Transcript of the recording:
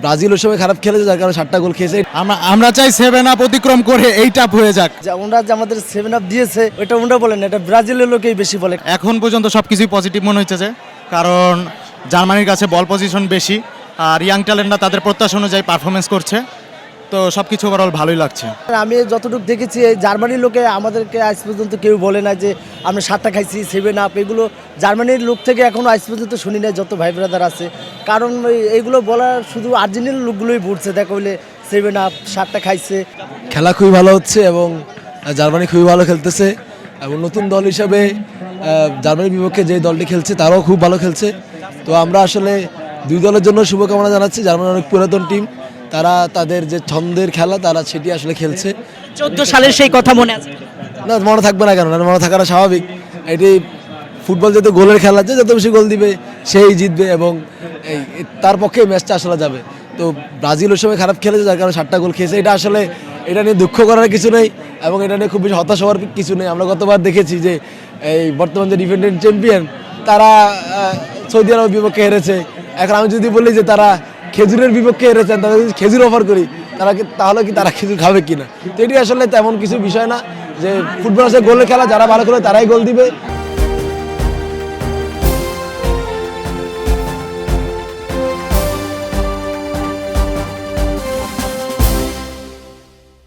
Brazil ওই সময় খারাপ খেলেছে, যার কারণে 7টা গোল খেয়েছে। আমরা চাই 7 আপ অতিক্রম করে এই টাপ হয়ে যাক। ওনারা যে আমাদের 7 আপ দিয়েছে ওটা ওনারা বলেন, এটা ব্রাজিলের লোকেই বেশি বলে। এখন পর্যন্ত সবকিছুই পজিটিভ মনে হচ্ছে, যে কারণ জার্মানির কাছে বল পজিশন বেশি, আর ইয়াং ট্যালেন্টরা তাদের প্রত্যাশা অনুযায়ী পারফরমেন্স করছে, তো সবকিছু ওভারঅল ভালোই লাগছে। আমি যতটুকু দেখেছি এই জার্মানির লোকে আমাদেরকে আজ পর্যন্ত কেউ বলে না যে আমরা 7টা খাইছি 7 আপ, এগুলো জার্মানির লোক থেকে এখনো আজ পর্যন্ত শুনি না, যত ভাই ব্রাদার আছে। কারণ এইগুলো বলার শুধু আর্জেন্টিনার লোকগুলোই বলছে, দেখো বলে 7 আপ 7টা খাইছে। খেলা খুবই ভালো হচ্ছে এবং জার্মানি খুবই ভালো খেলতেছে, এবং নতুন দল হিসাবে জার্মানির বিপক্ষে যে দলটি খেলছে তারাও খুব ভালো খেলছে। তো আমরা আসলে দুই দলের জন্য শুভকামনা জানাচ্ছি। জার্মানি অনেক পুরাতন টিম, তারা তাদের যে ছন্দের খেলা তারা সেটি আসলে খেলছে। 14 সালের সেই কথা মনে আছে? না, মনে থাকবে না কেন, মনে থাকাটা স্বাভাবিক। এটি ফুটবল যেহেতু গোলের খেলা, যে যত বেশি গোল দিবে সেই জিতবে, এবং তার পক্ষে ম্যাচটা আসলে যাবে। তো ব্রাজিল ওই সময় খারাপ খেলেছে, যার কারণে 7টা গোল খেয়েছে। এটা নিয়ে দুঃখ করার কিছু নেই, এবং এটা নিয়ে খুব বেশি হতাশ হওয়ার কিছু নেই। আমরা গতবার দেখেছি যে এই বর্তমান যে ডিফেন্ডিং চ্যাম্পিয়ন তারা সৌদি আরবের বিপক্ষে হেরেছে। এখন আমি যদি বলি যে তারা খেজুরের বিপক্ষে হেরেছেন, তাদের যদি খেজুর অফার করি তাহলে কি তারা খেজুর খাবে কিনা? তো এটি আসলে তেমন কিছু বিষয় না, যে ফুটবল আসলে গোলের খেলা, যারা ভালো খেলে তারাই গোল দিবে।